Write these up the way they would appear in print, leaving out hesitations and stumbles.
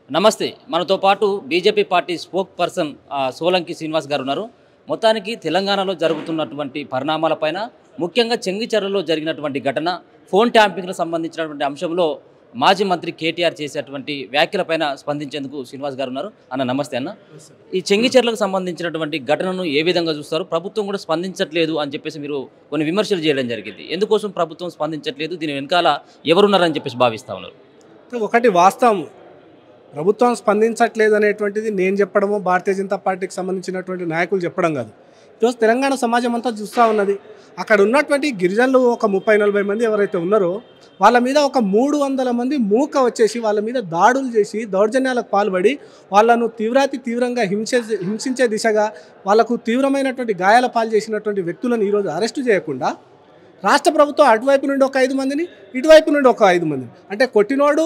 నమస్తే. మనతో పాటు BJP party spoke person Solanki Srinivas గారు ఉన్నారు. మొత్తానికి తెలంగాణలో జరుగుతున్నటువంటి పరిణామాలపైన, ముఖ్యంగా చెంగిచెర్లలో జరిగినటువంటి ఘటన, ఫోన్ ట్యాంపింగ్‌కు సంబంధించినటువంటి అంశంలో మాజీ మంత్రి కేటీఆర్ చేసేటువంటి వ్యాఖ్యలపైన స్పందించేందుకు శ్రీనివాస్ గారు ఉన్నారు. అన్న నమస్తే అన్న. ఈ చెంగిచెర్లకు సంబంధించినటువంటి ఘటనను ఏ విధంగా చూస్తారు? ప్రభుత్వం కూడా స్పందించట్లేదు అని చెప్పేసి మీరు కొన్ని విమర్శలు చేయడం జరిగింది. ఎందుకోసం ప్రభుత్వం స్పందించట్లేదు? దీని వెనకాల ఎవరున్నారని చెప్పేసి భావిస్తా ఉన్నారు? ఒకటి వాస్తవం, ప్రభుత్వం స్పందించట్లేదు అనేటువంటిది నేను చెప్పడమో భారతీయ జనతా పార్టీకి సంబంధించినటువంటి నాయకులు చెప్పడం కాదు. ఈరోజు తెలంగాణ సమాజం అంతా చూస్తూ ఉన్నది. అక్కడ ఉన్నటువంటి గిరిజనులు ఒక 30-40 మంది ఎవరైతే ఉన్నారో వాళ్ళ మీద ఒక 300 మంది మూక వచ్చేసి వాళ్ళ మీద దాడులు చేసి దౌర్జన్యాలకు పాల్పడి వాళ్ళను తీవ్రంగా హింసించే దిశగా వాళ్ళకు తీవ్రమైనటువంటి గాయాల పాలు చేసినటువంటి వ్యక్తులను ఈరోజు అరెస్టు చేయకుండా రాష్ట్ర ప్రభుత్వం అటువైపు నుండి ఒక 5 మందిని, ఇటువైపు నుండి ఒక 5 మందిని, అంటే కొట్టినోడు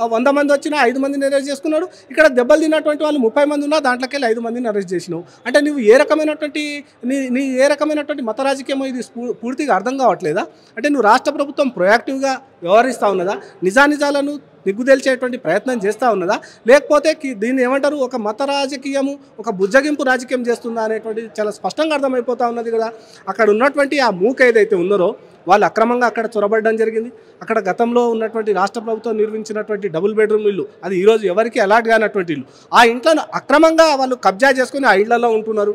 100 మంది వచ్చినా 5 మందిని అరెస్ట్ చేసుకున్నాడు. ఇక్కడ దెబ్బలు తిన్నటువంటి వాళ్ళు 30 మంది ఉన్నా దాంట్లోకి వెళ్ళి 5 మందిని అరెస్ట్ చేసినావు. అంటే నువ్వు ఏ రకమైనటువంటి మత రాజకీయమో ఇది పూర్తిగా అర్థం కావట్లేదా? అంటే నువ్వు రాష్ట్ర ప్రభుత్వం ప్రొయాక్టివ్గా వ్యవహరిస్తూ ఉన్నదా? నిజానిజాలను నిగ్గుదేల్చేటువంటి ప్రయత్నం చేస్తూ ఉన్నదా? లేకపోతే దీన్ని ఏమంటారు, ఒక మత రాజకీయము, ఒక బుజ్జగింపు రాజకీయం చేస్తుందా అనేటువంటిది చాలా స్పష్టంగా అర్థమైపోతూ ఉన్నది కదా. అక్కడ ఉన్నటువంటి ఆ మూక ఏదైతే ఉన్నారో వాళ్ళు అక్రమంగా అక్కడ చొరబడడం జరిగింది. అక్కడ గతంలో ఉన్నటువంటి రాష్ట్ర ప్రభుత్వం నిర్మించినటువంటి డబుల్ బెడ్రూమ్ ఇల్లు, అది ఈరోజు ఎవరికి అలాట్ కానటువంటి ఇల్లు, ఆ ఇంట్లను అక్రమంగా వాళ్ళు కబ్జా చేసుకుని ఆ ఇళ్లలో ఉంటున్నారు.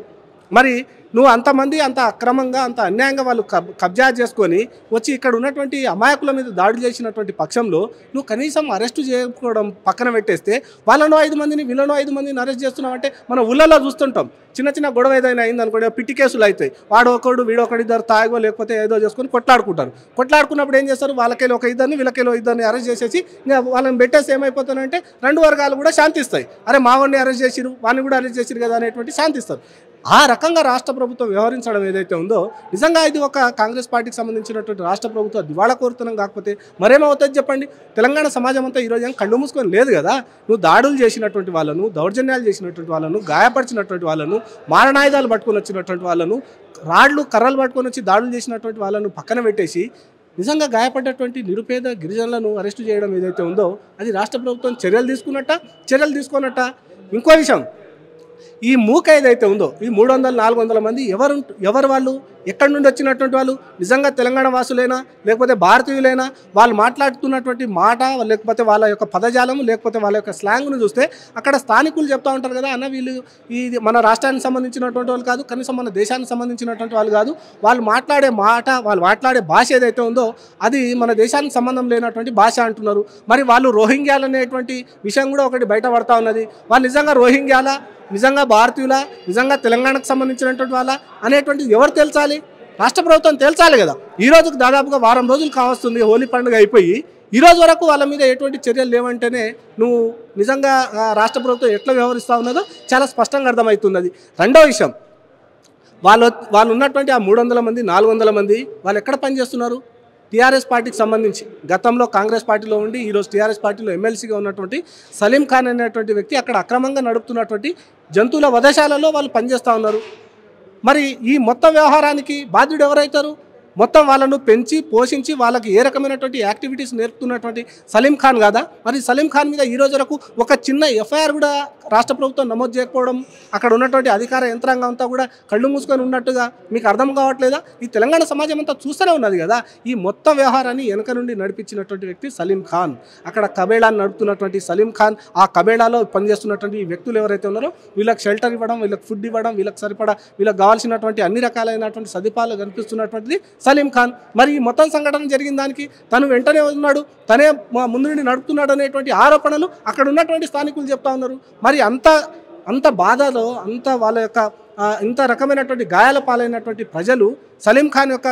మరి నువ్వు అంతమంది అంత అక్రమంగా అంత అన్యాయంగా వాళ్ళు కబ్జా చేసుకొని వచ్చి ఇక్కడ ఉన్నటువంటి అమాయకుల మీద దాడులు చేసినటువంటి పక్షంలో నువ్వు కనీసం అరెస్టు చేయకపోవడం పక్కన పెట్టేస్తే వాళ్ళను 5 మందిని వీళ్ళను 5 మందిని అరెస్ట్ చేస్తున్నావు. అంటే మన ఊళ్ళలో చూస్తుంటాం, చిన్న గొడవ ఏదైనా అయిందనుకోండి, పిట్టి కేసులు అవుతాయి. వాడొకడు వీడొకడు ఇద్దరు తాగో లేకపోతే ఏదో చేసుకొని కొట్లాడుకున్నప్పుడు ఏం చేస్తారు, వాళ్ళకెళ్ళి ఒక ఇద్దరిని వీళ్ళకెళ్ళి ఇద్దరిని అరెస్ట్ చేసేసి ఇంకా వాళ్ళని పెట్టేసి ఏమైపోతానంటే 2 వర్గాలు కూడా శాంతిస్తాయి. అరే మావాడిని అరెస్ట్ చేసిరు, వాడిని కూడా అరెస్ట్ చేసిరు కదా అనేటువంటి శాంతిస్తారు. ఆ రకంగా రాష్ట్ర ప్రభుత్వం వ్యవహరించడం ఏదైతే ఉందో నిజంగా ఇది ఒక కాంగ్రెస్ పార్టీకి సంబంధించినటువంటి రాష్ట్ర ప్రభుత్వం దివాళా కోరుతున్నాం. కాకపోతే మరేమవుతుంది చెప్పండి? తెలంగాణ సమాజం అంతా ఈరోజు ఏం కళ్ళు మూసుకొని లేదు కదా. నువ్వు దాడులు చేసినటువంటి వాళ్ళను, దౌర్జన్యాలు చేసినటువంటి వాళ్ళను, గాయపరిచినటువంటి వాళ్ళను, మారణాయుధాలు పట్టుకొని వచ్చినటువంటి వాళ్ళను, రాళ్లు కర్రలు పట్టుకొని వచ్చి దాడులు చేసినటువంటి వాళ్ళను పక్కన పెట్టేసి నిజంగా గాయపడ్డటువంటి నిరుపేద గిరిజనులను అరెస్టు చేయడం ఏదైతే ఉందో అది రాష్ట్ర ప్రభుత్వం చర్యలు తీసుకున్నట్ట. ఇంకో విషయం, ఈ మూక ఏదైతే ఉందో ఈ 300-400 మంది ఎవరు వాళ్ళు, ఎక్కడి నుండి వచ్చినటువంటి వాళ్ళు, నిజంగా తెలంగాణ వాసులైనా లేకపోతే భారతీయులైనా, వాళ్ళు మాట్లాడుతున్నటువంటి మాట లేకపోతే వాళ్ళ యొక్క పదజాలం లేకపోతే వాళ్ళ యొక్క స్లాంగ్ను చూస్తే అక్కడ స్థానికులు చెప్తూ ఉంటారు కదా, అన్న వీళ్ళు ఇది మన రాష్ట్రానికి సంబంధించినటువంటి వాళ్ళు కాదు, కనీసం మన దేశానికి సంబంధించినటువంటి వాళ్ళు కాదు, వాళ్ళు మాట్లాడే మాట, వాళ్ళు మాట్లాడే భాష ఏదైతే ఉందో అది మన దేశానికి సంబంధం లేనటువంటి భాష అంటున్నారు. మరి వాళ్ళు రోహింగ్యాలు అనేటువంటి విషయం కూడా ఒకటి బయటపడతా ఉన్నది. వాళ్ళు నిజంగా రోహింగ్యాలా, నిజంగా భారతీయుల, నిజంగా తెలంగాణకు సంబంధించినటువంటి వాళ్ళ అనేటువంటిది ఎవరు తేల్చాలి? రాష్ట్ర ప్రభుత్వం తేల్చాలి కదా. ఈ రోజుకు దాదాపుగా వారం రోజులు కావస్తుంది హోలీ పండుగ అయిపోయి, ఈ రోజు వరకు వాళ్ళ మీద ఎటువంటి చర్యలు లేవంటేనే నువ్వు నిజంగా రాష్ట్ర ప్రభుత్వం ఎట్లా వ్యవహరిస్తూ ఉన్నదో చాలా స్పష్టంగా అర్థమవుతున్నది. రెండో విషయం, వాళ్ళు ఉన్నటువంటి ఆ 300 మంది 400 మంది వాళ్ళు ఎక్కడ పనిచేస్తున్నారు? టీఆర్ఎస్ పార్టీకి సంబంధించి గతంలో కాంగ్రెస్ పార్టీలో ఉండి ఈరోజు టీఆర్ఎస్ పార్టీలో ఎమ్మెల్సీగా ఉన్నటువంటి సలీం ఖాన్ అనేటువంటి వ్యక్తి అక్కడ అక్రమంగా నడుపుతున్నటువంటి జంతువుల వధశాలలో వాళ్ళు పనిచేస్తూ ఉన్నారు. మరి ఈ మొత్తం వ్యవహారానికి బాధ్యుడు ఎవరైతారు? మొత్తం వాళ్ళను పెంచి పోషించి వాళ్ళకి ఏ రకమైనటువంటి యాక్టివిటీస్ నేర్పుతున్నటువంటి సలీం ఖాన్ కాదా? మరి సలీం ఖాన్ మీద ఈ రోజు వరకు ఒక చిన్న ఎఫ్ఐఆర్ కూడా రాష్ట్ర ప్రభుత్వం నమోదు చేయకపోవడం, అక్కడ ఉన్నటువంటి అధికార యంత్రాంగం అంతా కూడా కళ్ళు మూసుకొని ఉన్నట్టుగా మీకు అర్థం కావట్లేదా? ఈ తెలంగాణ సమాజం అంతా చూస్తూనే ఉన్నది కదా. ఈ మొత్తం వ్యవహారాన్ని వెనక నుండి నడిపించినటువంటి వ్యక్తి సలీం ఖాన్, అక్కడ కబేళాన్ని నడుపుతున్నటువంటి సలీం ఖాన్, ఆ కబేళాలో పనిచేస్తున్నటువంటి ఈ వ్యక్తులు ఎవరైతే ఉన్నారో వీళ్ళకి షెల్టర్ ఇవ్వడం, వీళ్ళకి ఫుడ్ ఇవ్వడం, వీళ్ళకి సరిపడా వీళ్ళకి కావాల్సినటువంటి అన్ని రకాలైనటువంటి సదుపాయాలు కనిపిస్తున్నటువంటిది సలీం ఖాన్. మరి ఈ మొత్తం సంఘటన జరిగిన దానికి తను వెంటనే ఉన్నాడు, తనే ముందు నుండి నడుపుతున్నాడు అనేటువంటి ఆరోపణలు అక్కడ ఉన్నటువంటి స్థానికులు చెప్తా ఉన్నారు. మరి అంత బాధలో అంత వాళ్ళ యొక్క ఇంత రకమైనటువంటి గాయాల పాలైనటువంటి ప్రజలు సలీం ఖాన్ యొక్క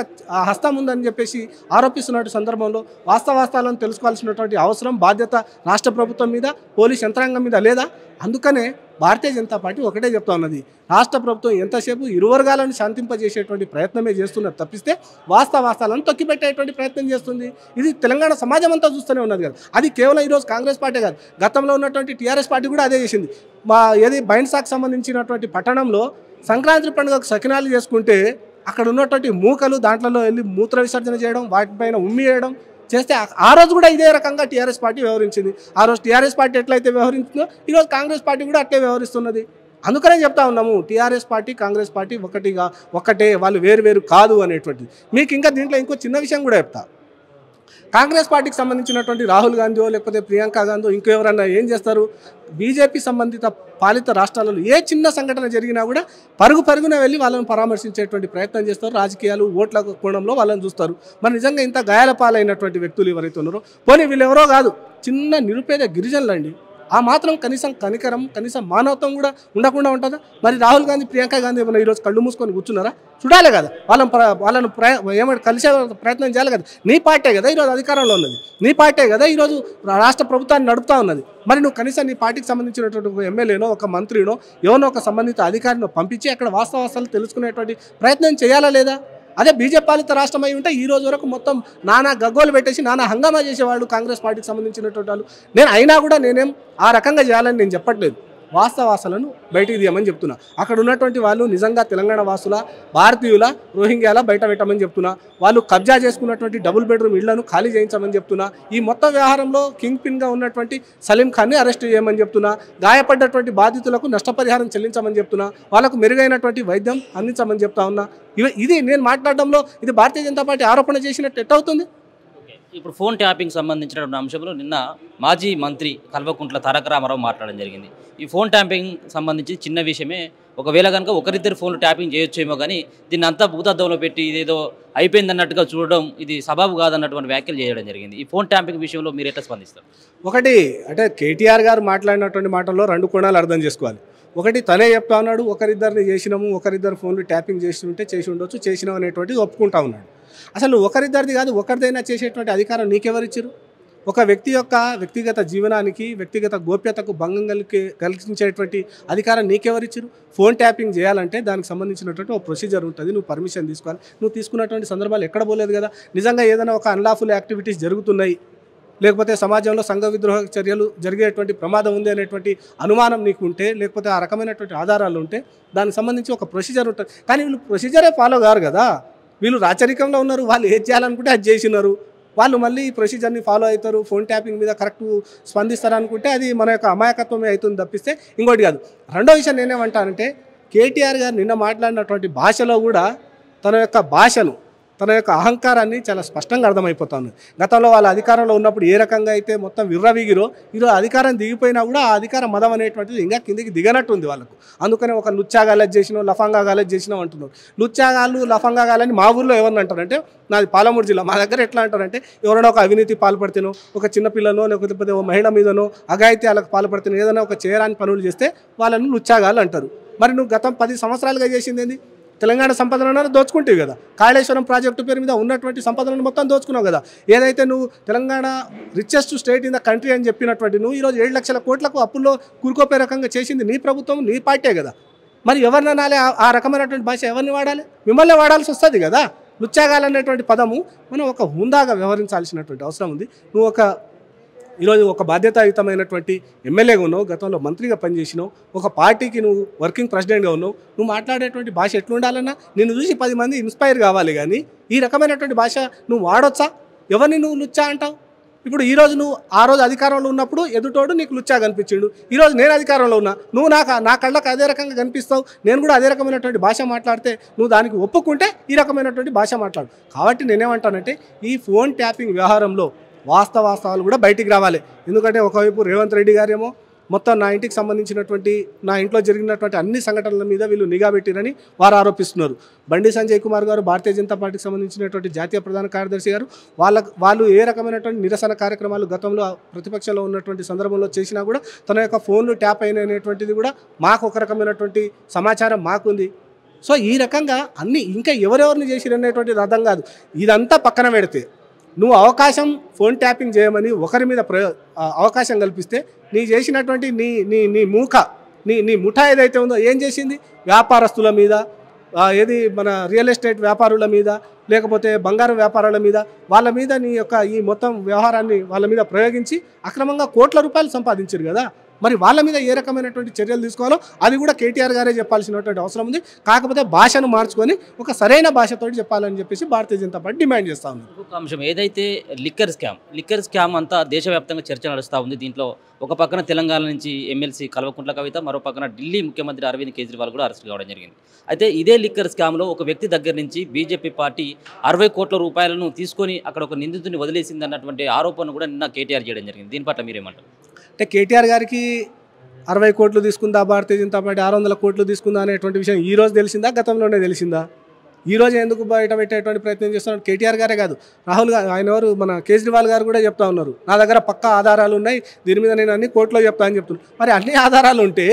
హస్తం ఉందని చెప్పేసి ఆరోపిస్తున్న సందర్భంలో వాస్తవాలను తెలుసుకోవాల్సినటువంటి అవసరం, బాధ్యత రాష్ట్ర ప్రభుత్వం మీద, పోలీస్ యంత్రాంగం మీద లేదా? అందుకనే భారతీయ జనతా పార్టీ ఒకటే చెప్తా ఉన్నది, రాష్ట్ర ప్రభుత్వం ఎంతసేపు ఇరు వర్గాలను శాంతింపజేసేటువంటి ప్రయత్నమే చేస్తున్నది తప్పిస్తే వాస్తవాలను తొక్కిపెట్టేటువంటి ప్రయత్నం చేస్తుంది. ఇది తెలంగాణ సమాజం అంతా చూస్తూనే ఉన్నది కదా. అది కేవలం ఈరోజు కాంగ్రెస్ పార్టీ కాదు, గతంలో ఉన్నటువంటి టీఆర్ఎస్ పార్టీ కూడా అదే చేసింది. బైండ్సాకు సంబంధించినటువంటి పట్టణంలో సంక్రాంతి పండుగకు సకినాలు చేసుకుంటే అక్కడ ఉన్నటువంటి మూకలు దాంట్లో వెళ్ళి మూత్ర విసర్జన చేయడం, వాటిపైన ఉమ్మి వేయడం, చేస్తే ఆ రోజు కూడా ఇదే రకంగా టీఆర్ఎస్ పార్టీ వ్యవహరించింది. ఆ రోజు టీఆర్ఎస్ పార్టీ ఎట్లయితే వ్యవహరించిందో ఈరోజు కాంగ్రెస్ పార్టీ కూడా అట్లే వ్యవహరిస్తున్నది. అందుకనే చెప్తా ఉన్నాము టీఆర్ఎస్ పార్టీ కాంగ్రెస్ పార్టీ ఒక్కటే, వాళ్ళు వేరు వేరు కాదు అనేటువంటిది. మీకు ఇంకా దీంట్లో ఇంకో చిన్న విషయం కూడా చెప్తా. కాంగ్రెస్ పార్టీకి సంబంధించినటువంటి రాహుల్ గాంధీ లేకపోతే ప్రియాంక గాంధీ ఇంకెవరన్నా ఏం చేస్తారు, బీజేపీ సంబంధిత పాలిత రాష్ట్రాలలో ఏ చిన్న సంఘటన జరిగినా కూడా పరుగున వెళ్ళి వాళ్ళని పరామర్శించేటువంటి ప్రయత్నం చేస్తారు. రాజకీయాలు ఓట్ల కోణంలో వాళ్ళని చూస్తారు. మరి నిజంగా ఇంత గాయాల పాలైనటువంటి వ్యక్తులు ఎవరైతే ఉన్నారో, పోనీ వీళ్ళెవరో కాదు, చిన్న నిరుపేద గిరిజనులండి. ఆ మాత్రం కనీసం కనికరం, కనీసం మానవత్వం కూడా ఉండకుండా ఉంటుందా? మరి రాహుల్ గాంధీ ప్రియాంక గాంధీ ఏమైనా ఈరోజు కళ్ళు మూసుకొని కూర్చున్నారా? చూడాలి కదా, వాళ్ళను ఏమంటే కలిసే ప్రయత్నం చేయాలి కదా. నీ పార్టీ కదా ఈరోజు అధికారంలో ఉన్నది, నీ పార్టీ కదా ఈరోజు రాష్ట్ర ప్రభుత్వాన్ని నడుపుతా ఉన్నది. మరి నువ్వు కనీసం నీ పార్టీకి సంబంధించినటువంటి ఒక ఎమ్మెల్యేనో ఒక మంత్రినో ఎవరినో ఒక సంబంధిత అధికారినో పంపించి అక్కడ వాస్తవాలు తెలుసుకునేటువంటి ప్రయత్నం చేయాలా లేదా? అదే బీజేపీ పాలిత రాష్ట్రం అయి ఉంటే ఈ రోజు వరకు మొత్తం నానా గగ్గోలు పెట్టేసి నానా హంగామా చేసేవాళ్ళు కాంగ్రెస్ పార్టీకి సంబంధించినటువంటి వాళ్ళు. నేను అయినా కూడా నేనేం ఆ రకంగా చేయాలని నేను చెప్పట్లేదు, వాస్తవాలను బయటికి తీయమని చెప్తున్నా. అక్కడ ఉన్నటువంటి వాళ్ళు నిజంగా తెలంగాణ వాసుల, భారతీయుల, రోహింగ్యాల బయట పెట్టమని చెప్తున్నా. వాళ్ళు కబ్జా చేసుకున్నటువంటి డబుల్ బెడ్రూమ్ ఇళ్లను ఖాళీ చేయించమని చెప్తున్నా. ఈ మొత్తం వ్యవహారంలో కింగ్ పిన్గా ఉన్నటువంటి సలీం ఖాన్ని అరెస్ట్ చేయమని చెప్తున్నా. గాయపడ్డటువంటి బాధితులకు నష్టపరిహారం చెల్లించమని చెప్తున్నా. వాళ్ళకు మెరుగైనటువంటి వైద్యం అందించమని చెప్తా ఉన్నా. ఇది నేను మాట్లాడడంలో ఇది భారతీయ జనతా పార్టీ ఆరోపణ చేసినట్టు ఎట్టవుతుంది? ఇప్పుడు ఫోన్ ట్యాపింగ్ సంబంధించినటువంటి అంశంలో నిన్న మాజీ మంత్రి కల్వకుంట్ల తారక రామారావు మాట్లాడడం జరిగింది. ఈ ఫోన్ ట్యాపింగ్ సంబంధించి చిన్న విషయమే, ఒకవేళ కనుక ఒకరిద్దరు ఫోన్లు ట్యాపింగ్ చేయొచ్చేమో కానీ దీన్ని అంతా భూతద్దంలో పెట్టి ఇదేదో అయిపోయిందన్నట్టుగా చూడడం ఇది సబబు కాదన్నటువంటి వ్యాఖ్యలు చేయడం జరిగింది. ఈ ఫోన్ ట్యాపింగ్ విషయంలో మీరు ఎట్లా స్పందిస్తారు? ఒకటి అంటే కేటీఆర్ గారు మాట్లాడినటువంటి మాటల్లో రెండు కోణాలు అర్థం చేసుకోవాలి. ఒకటి తనే చెప్తా ఉన్నాడు, ఒకరిద్దరిని చేసినాము, ఒకరిద్దరు ఫోన్లు ట్యాపింగ్ చేసి ఉంటే చేసి ఉండొచ్చు, చేసినాం అనేటువంటిది ఒప్పుకుంటా ఉన్నాడు. అసలు ఒకరిద్దరిది కాదు, ఒకరిదైనా చేసేటువంటి అధికారం నీకెవరిచ్చారు? ఒక వ్యక్తి యొక్క వ్యక్తిగత జీవనానికి, వ్యక్తిగత గోప్యతకు భంగం కలిగించేటువంటి అధికారం నీకెవరిచ్చారు? ఫోన్ ట్యాపింగ్ చేయాలంటే దానికి సంబంధించినటువంటి ఒక ప్రొసీజర్ ఉంటుంది, నువ్వు పర్మిషన్ తీసుకోవాలి. నువ్వు తీసుకున్నటువంటి సందర్భాలు ఎక్కడ పోలేదు కదా. నిజంగా ఏదైనా ఒక అన్లాఫుల్ యాక్టివిటీస్ జరుగుతున్నాయి, లేకపోతే సమాజంలో సంఘ విద్రోహ చర్యలు జరిగేటువంటి ప్రమాదం ఉంది అనేటువంటి అనుమానం నీకు ఉంటే, లేకపోతే ఆ రకమైనటువంటి ఆధారాలు ఉంటే దానికి సంబంధించి ఒక ప్రొసీజర్ ఉంటుంది. కానీ వీళ్ళు ప్రొసీజరే ఫాలో కారు కదా. వీళ్ళు రాచరికంలో ఉన్నారు, వాళ్ళు ఏది చేయాలనుకుంటే అది చేసినారు. వాళ్ళు మళ్ళీ ఈ ప్రొసీజర్ని ఫాలో అవుతారు, ఫోన్ ట్యాపింగ్ మీద కరెక్ట్ స్పందిస్తారు అనుకుంటే అది మన యొక్క అమాయకత్వమే అవుతుంది తప్పిస్తే ఇంకోటి కాదు. రెండో విషయం నేనేమంటానంటే, కేటీఆర్ గారు నిన్న మాట్లాడినటువంటి భాషలో కూడా తన యొక్క భాషను, తన యొక్క అహంకారాన్ని చాలా స్పష్టంగా అర్థమైపోతుంది. గతంలో వాళ్ళ అధికారంలో ఉన్నప్పుడు ఏ రకంగా అయితే మొత్తం విర్రవీగిరో, ఈరోజు అధికారం దిగిపోయినా కూడా ఆ అధికార మదం అనేటువంటిది ఇంకా కిందికి దిగనట్టుంది వాళ్ళకు. అందుకనే ఒక లుచ్చాగాలజ్ చేసినావు, లఫంగా గాలజ్ చేసినావు అంటున్నారు. లుచ్చాగాళ్ళు, లఫంగా గాలని మా ఊర్లో ఎవరిని అంటారంటే, నాది పాలమూరు జిల్లా, మా దగ్గర ఎట్లా అంటారంటే, ఎవరైనా ఒక అవినీతి పాల్పడితేనో, ఒక చిన్నపిల్లనో లేకపోతే ఒక మహిళ మీదనో అఘాయిత్యాలకు పాల్పడితేనో, ఏదైనా ఒక చేయరాని పనులు చేస్తే వాళ్ళని లుచ్చాగాళ్ళు అంటారు. మరి నువ్వు గతం 10 సంవత్సరాలుగా చేసింది ఏంది? తెలంగాణ సంపదలను దోచుకుంటావు కదా. కాళేశ్వరం ప్రాజెక్టు పేరు మీద ఉన్నటువంటి సంపదలను మొత్తం దోచుకున్నావు కదా. ఏదైతే నువ్వు Telangana richest state in the country అని చెప్పినటువంటి నువ్వు ఈరోజు 7 లక్షల కోట్లకు అప్పుల్లో కూరుకోపే రకంగా చేసింది నీ ప్రభుత్వం, నీ పార్టీ కదా. మరి ఎవరిని అనాలి? ఆ రకమైనటువంటి భాష ఎవరిని వాడాలి? మిమ్మల్ని వాడాల్సి వస్తుంది కదా. లుచ్చాగాలనేటువంటి పదము మనం ఒక హుందాగా వ్యవహరించాల్సినటువంటి అవసరం ఉంది. నువ్వు ఈరోజు ఒక బాధ్యతాయుతమైనటువంటి ఎమ్మెల్యేగా ఉన్నావు, గతంలో మంత్రిగా పనిచేసినావు, ఒక పార్టీకి నువ్వు వర్కింగ్ ప్రెసిడెంట్గా ఉన్నావు. నువ్వు మాట్లాడేటువంటి భాష ఎట్లుండాలన్నా నిన్ను చూసి 10 మంది ఇన్స్పైర్ కావాలి. కానీ ఈ రకమైనటువంటి భాష నువ్వు వాడొచ్చా? ఎవరిని నువ్వు లుచ్చా అంటావు? ఇప్పుడు ఈరోజు నువ్వు ఆ రోజు అధికారంలో ఉన్నప్పుడు ఎదుటోడు నీకు లుచ్చా కనిపించిండు, ఈరోజు నేను అధికారంలో ఉన్నా, నువ్వు నా కళ్ళకు అదే రకంగా కనిపిస్తావు, నేను కూడా అదే రకమైనటువంటి భాష మాట్లాడితే నువ్వు దానికి ఒప్పుకుంటే ఈ రకమైనటువంటి భాష మాట్లాడు. కాబట్టి నేనేమంటానంటే, ఈ ఫోన్ ట్యాపింగ్ వ్యవహారంలో వాస్తవాలు కూడా బయటికి రావాలి. ఎందుకంటే ఒకవైపు రేవంత్ రెడ్డి గారేమో మొత్తం నా ఇంటికి సంబంధించినటువంటి, నా ఇంట్లో జరిగినటువంటి అన్ని సంఘటనల మీద వీళ్ళు నిఘా పెట్టిరని వారు ఆరోపిస్తున్నారు. బండి సంజయ్ కుమార్ గారు, భారతీయ జనతా పార్టీకి సంబంధించినటువంటి జాతీయ ప్రధాన కార్యదర్శి గారు, వాళ్ళు ఏ రకమైనటువంటి నిరసన కార్యక్రమాలు గతంలో ప్రతిపక్షంలో ఉన్నటువంటి సందర్భంలో చేసినా కూడా తన యొక్క ఫోన్లు ట్యాప్ అయిన అనేటువంటిది కూడా మాకు ఒక రకమైనటువంటి సమాచారం మాకుంది. సో ఈ రకంగా అన్ని ఇంకా ఎవరెవరిని చేసిరనేటువంటిది అర్థం కాదు. ఇదంతా పక్కన పెడితే నువ్వు అవకాశం ఫోన్ ట్యాపింగ్ చేయమని ఒకరి మీద అవకాశం కల్పిస్తే నీ చేసినటువంటి నీ నీ ముఠా ఏదైతే ఉందో ఏం చేసింది? వ్యాపారస్తుల మీద, ఏది మన రియల్ ఎస్టేట్ వ్యాపారుల మీద, లేకపోతే బంగారం వ్యాపారాల మీద, వాళ్ళ మీద నీ యొక్క ఈ మొత్తం వ్యవహారాన్ని వాళ్ళ మీద ప్రయోగించి అక్రమంగా కోట్ల రూపాయలు సంపాదించారు కదా. మరి వాళ్ళ మీద ఏ రకమైనటువంటి చర్యలు తీసుకోవాలో అది కూడా కేటీఆర్ గారే చెప్పాల్సినటువంటి అవసరం ఉంది. కాకపోతే భాషను మార్చుకొని ఒక సరైన భాషతో చెప్పాలని చెప్పేసి భారతీయ జనతా పార్టీ డిమాండ్ చేస్తూ ఉంది. ఇంకొక అంశం ఏదైతే లిక్కర్ స్కామ్ అంతా దేశవ్యాప్తంగా చర్చ నడుస్తూ ఉంది. దీంట్లో ఒక పక్కన తెలంగాణ నుంచి ఎమ్మెల్సీ కల్వకుంట్ల కవిత, మరో పక్కన ఢిల్లీ ముఖ్యమంత్రి అరవింద్ కేజ్రీవాల్ కూడా అరెస్ట్ కావడం జరిగింది. అయితే ఇదే లిక్కర్ స్కామ్లో ఒక వ్యక్తి దగ్గర నుంచి బీజేపీ పార్టీ 60 కోట్ల రూపాయలను తీసుకొని అక్కడ ఒక నిందితుడిని వదిలేసింది అన్నటువంటి ఆరోపణ కూడా నిన్న కేటీఆర్ చేయడం జరిగింది. దీని పట్ల మీరేమంటారు? అంటే కేటీఆర్ గారికి 60 కోట్లు తీసుకుందా భారతీయ జనతా పార్టీ, 600 కోట్లు తీసుకుందా అనేటువంటి విషయం ఈ రోజు తెలిసిందా, గతంలోనే తెలిసిందా? ఈ రోజు ఎందుకు బయట పెట్టేటువంటి ప్రయత్నం చేస్తున్నాడు? కేటీఆర్ గారే కాదు, రాహుల్ గారు, ఆయన ఎవరు, మన కేజ్రీవాల్ గారు కూడా చెప్తా ఉన్నారు, నా దగ్గర పక్కా ఆధారాలు ఉన్నాయి, దీని మీద నేను అన్ని కోర్టులో చెప్తా అని చెప్తున్నాను. మరి అన్ని ఆధారాలు ఉంటే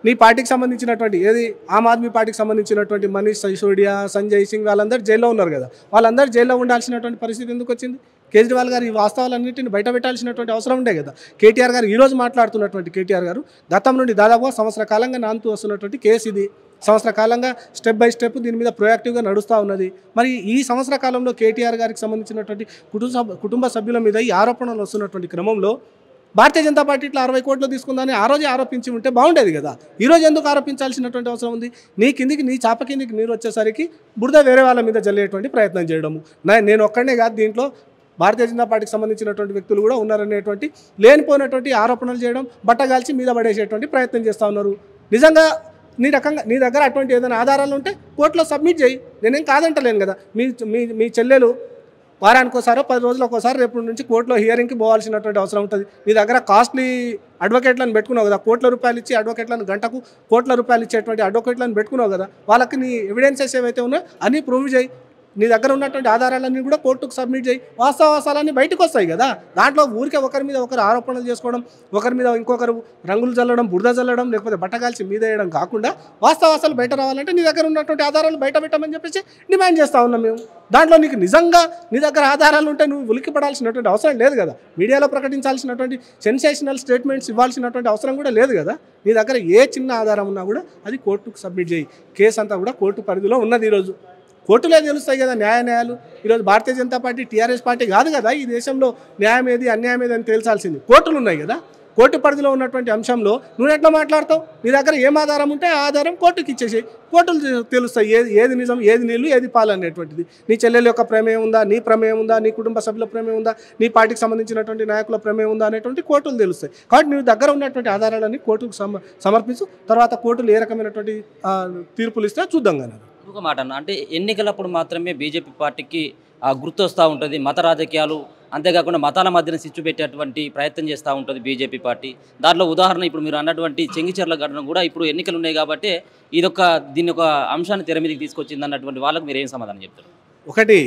నీ పార్టీకి సంబంధించినటువంటి ఏది ఆమ్ ఆద్మీ పార్టీకి సంబంధించినటువంటి మనీష్ సిసోడియా, సంజయ్ సింగ్ వాళ్ళందరూ జైల్లో ఉన్నారు కదా, వాళ్ళందరూ జైల్లో ఉండాల్సినటువంటి పరిస్థితి ఎందుకు వచ్చింది? కేజ్రీవాల్ గారు ఈ వాస్తవాలన్నింటిని బయట పెట్టాల్సినటువంటి అవసరం ఉండే కదా. కేటీఆర్ గారు ఈరోజు మాట్లాడుతున్నటువంటి కేటీఆర్ గారు గతం నుండి దాదాపుగా సంవత్సర కాలంగా నానుతూ వస్తున్నటువంటి కేసు ఇది. సంవత్సర కాలంగా స్టెప్ బై స్టెప్ దీని మీద ప్రొయాక్టివ్గా నడుస్తూ ఉన్నది. మరి ఈ సంవత్సర కాలంలో కేటీఆర్ గారికి సంబంధించినటువంటి కుటుంబ సభ్యుల మీద ఈ ఆరోపణలు వస్తున్నటువంటి క్రమంలో భారతీయ జనతా పార్టీ ఇట్లా 60 కోట్లు తీసుకుందని ఆ రోజే ఆరోపించి ఉంటే బాగుండేది కదా. ఈరోజు ఎందుకు ఆరోపించాల్సినటువంటి అవసరం ఉంది? నీ కిందికి, నీ చాప కిందికి నీరు వచ్చేసరికి బురద వేరే వాళ్ళ మీద జల్లేటువంటి ప్రయత్నం చేయడము. నేను ఒక్కడనే కాదు, దీంట్లో భారతీయ జనతా పార్టీకి సంబంధించినటువంటి వ్యక్తులు కూడా ఉన్నారనేటువంటి లేనిపోయినటువంటి ఆరోపణలు చేయడం, బట్టగాల్చి మీద పడేసేటువంటి ప్రయత్నం చేస్తూ ఉన్నారు. నిజంగా నీ దగ్గర అటువంటి ఏదైనా ఆధారాలు ఉంటే కోర్టులో సబ్మిట్ చేయి, నేనేం కాదంటలేను కదా. మీ చెల్లెలు వారానికి ఒకసారి 10 రోజులకు ఒకసారి రేపు నుంచి కోర్టులో హియరింగ్కి పోవాల్సినటువంటి అవసరం ఉంటుంది. నీ దగ్గర కాస్ట్లీ అడ్వకేట్లను పెట్టుకున్నావు కదా, కోట్ల రూపాయలు ఇచ్చి అడ్వకేట్లను, గంటకు కోట్ల రూపాయలు ఇచ్చేటువంటి అడ్వకేట్లను పెట్టుకున్నావు కదా, వాళ్ళకి నీ ఎవిడెన్సెస్ ఏవైతే ఉన్నాయో అన్నీ ప్రూవ్ చేయి. నీ దగ్గర ఉన్నటువంటి ఆధారాలన్నీ కూడా కోర్టుకు సబ్మిట్ చేయి. వాస్తవాలన్నీ బయటకు వస్తాయి కదా. దాంట్లో ఊరికే ఒకరి మీద ఒకరు ఆరోపణలు చేసుకోవడం, ఒకరి మీద ఇంకొకరు రంగులు చల్లడం, బురద చల్లడం, లేకపోతే బట్టగాల్చి మీద వేయడం కాకుండా వాస్తవాలు బయట రావాలంటే నీ దగ్గర ఉన్నటువంటి ఆధారాలు బయట పెట్టమని చెప్పేసి డిమాండ్ చేస్తూ ఉన్నాం మేము. దాంట్లో నీకు నిజంగా నీ దగ్గర ఆధారాలు ఉంటే నువ్వు ఉలిక్కిపడాల్సినటువంటి అవసరం లేదు కదా. మీడియాలో ప్రకటించాల్సినటువంటి సెన్సేషనల్ స్టేట్మెంట్స్ ఇవ్వాల్సినటువంటి అవసరం కూడా లేదు కదా. నీ దగ్గర ఏ చిన్న ఆధారం ఉన్నా కూడా అది కోర్టుకు సబ్మిట్ చేయి. కేసు అంతా కూడా కోర్టు పరిధిలో ఉన్నది. ఈరోజు కోర్టులే తెలుస్తాయి కదా న్యాయాలు. ఈరోజు Bharatiya Janata party, TRS party కాదు కదా ఈ దేశంలో న్యాయం ఏది, అన్యాయం ఏది అని తేల్చాల్సింది. కోర్టులు ఉన్నాయి కదా. కోర్టు పరిధిలో ఉన్నటువంటి అంశంలో నువ్వు ఎట్లా మాట్లాడతావు? నీ దగ్గర ఏం ఆధారం ఉంటే ఆ ఆధారం కోర్టుకి ఇచ్చేసి కోర్టులు తెలుస్తాయి ఏది నిజం, ఏది నీళ్ళు, ఏది పాలు అనేటువంటిది. నీ చెల్లెల యొక్క ప్రమేయం ఉందా, నీ ప్రమేయం ఉందా, నీ కుటుంబ సభ్యుల ప్రమేయం ఉందా, నీ పార్టీకి సంబంధించినటువంటి నాయకుల ప్రమేయం ఉందా అనేటువంటి కోర్టులు తెలుస్తాయి. కాబట్టి నీ దగ్గర ఉన్నటువంటి ఆధారాలన్నీ కోర్టుకు సమర్పించు. తర్వాత కోర్టులు ఏ రకమైనటువంటి తీర్పులు ఇస్తే చూద్దాం. కానీ ఇంకొక మాట అన్న, అంటే ఎన్నికలప్పుడు మాత్రమే బీజేపీ పార్టీకి గుర్తొస్తూ ఉంటుంది మత రాజకీయాలు, అంతేకాకుండా మతాల మధ్యన సిచ్చు పెట్టేటువంటి ప్రయత్నం చేస్తూ ఉంటుంది బీజేపీ పార్టీ. దాంట్లో ఉదాహరణ ఇప్పుడు మీరు అన్నటువంటి చెంగిచెర్ల ఘటన కూడా ఇప్పుడు ఎన్నికలు ఉన్నాయి కాబట్టి దీన్ని ఒక అంశాన్ని తెర మీదకి తీసుకొచ్చింది అన్నటువంటి వాళ్ళకు మీరు ఏం సమాధానం చెప్తారు? ఒకటి,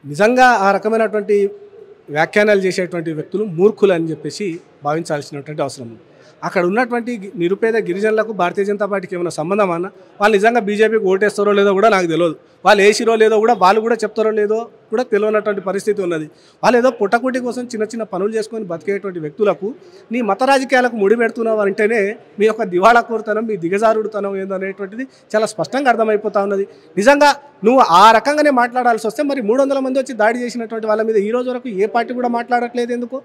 నిజంగా ఆ రకమైనటువంటి వ్యాఖ్యానాలు చేసేటువంటి వ్యక్తులు మూర్ఖులు అని చెప్పేసి భావించాల్సినటువంటి అవసరం ఉంది. అక్కడ ఉన్నటువంటి నిరుపేద గిరిజనులకు భారతీయ జనతా పార్టీకి ఏమైనా సంబంధం అన్న? వాళ్ళు నిజంగా బీజేపీకి ఓటేస్తారో లేదో కూడా నాకు తెలియదు. వాళ్ళు వేసిరో లేదో కూడా వాళ్ళు కూడా చెప్తారో లేదో కూడా తెలియనటువంటి పరిస్థితి ఉన్నది. వాళ్ళు ఏదో పుట్టకుటి కోసం చిన్న చిన్న పనులు చేసుకొని బతికేటువంటి వ్యక్తులకు నీ మత రాజకీయాలకు ముడి పెడుతున్నావు అంటేనే మీ యొక్క దివాళా కోరుతనం, మీ దిగజారుడుతనం ఏందనేటువంటిది చాలా స్పష్టంగా అర్థమైపోతా ఉన్నది. నిజంగా నువ్వు ఆ రకంగానే మాట్లాడాల్సి వస్తే మరి 300 మంది వచ్చి దాడి చేసినటువంటి వాళ్ళ మీద ఈ రోజు వరకు ఏ పార్టీ కూడా మాట్లాడట్లేదు ఎందుకు?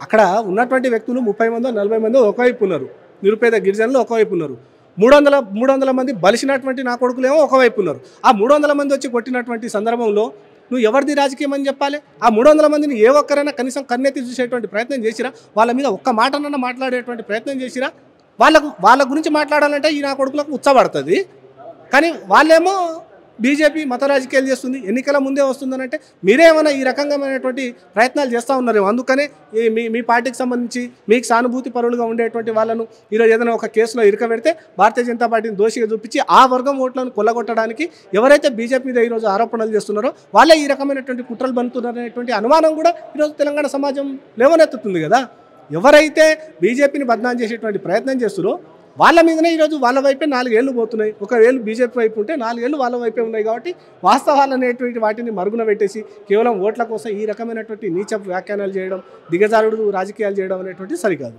అక్కడ ఉన్నటువంటి వ్యక్తులు 30 మందో 40 మందో ఒకవైపు ఉన్నారు, నిరుపేద గిరిజనులు ఒకవైపు ఉన్నారు, 300 మంది బలిసినటువంటి నా కొడుకులేమో ఒకవైపు ఉన్నారు. ఆ 300 మంది వచ్చి కొట్టినటువంటి సందర్భంలో నువ్వు ఎవరిది రాజకీయం అని చెప్పాలి? ఆ 300 మందిని ఏ ఒక్కరైనా కనీసం కన్నెత్తి చూసేటువంటి ప్రయత్నం చేసిరా? వాళ్ళ మీద ఒక్క మాటనన్నా మాట్లాడేటువంటి ప్రయత్నం చేసిరా? వాళ్ళ గురించి మాట్లాడాలంటే ఈ నా కొడుకులకు ఉత్సపడుతుంది. కానీ వాళ్ళేమో బీజేపీ మత రాజకీయాలు చేస్తుంది, ఎన్నికల ముందే వస్తుందనంటే మీరేమైనా ఈ రకంగామైనటువంటి ప్రయత్నాలు చేస్తూ ఉన్నారు. అందుకనే మీ పార్టీకి సంబంధించి మీకు సానుభూతి పరులుగా ఉండేటువంటి వాళ్ళను ఈరోజు ఏదైనా ఒక కేసులో ఇరకబెడితే భారతీయ జనతా పార్టీని దోషిగా చూపించి ఆ వర్గం ఓట్లను కొల్లగొట్టడానికి ఎవరైతే బీజేపీ మీద ఈరోజు ఆరోపణలు చేస్తున్నారో వాళ్ళే ఈ రకమైనటువంటి కుట్రలు బంతున్నటువంటి అనుమానం కూడా ఈరోజు తెలంగాణ సమాజం లేవనెత్తుతుంది కదా. ఎవరైతే బీజేపీని బద్నాం చేసేటువంటి ప్రయత్నం చేస్తున్నారో వాళ్ళ మీదనే ఈరోజు వాళ్ళ వైపే 4 ఏళ్ళు పోతున్నాయి. 1 ఏళ్ళు బీజేపీ వైపు ఉంటే 4 ఏళ్ళు వాళ్ళ వైపే ఉన్నాయి. కాబట్టి వాస్తవాలు అనేటువంటి వాటిని మరుగున పెట్టేసి కేవలం ఓట్ల కోసం ఈ రకమైనటువంటి నీచ వ్యాఖ్యానాలు చేయడం, దిగజారుడు రాజకీయాలు చేయడం అనేటువంటి సరికాదు.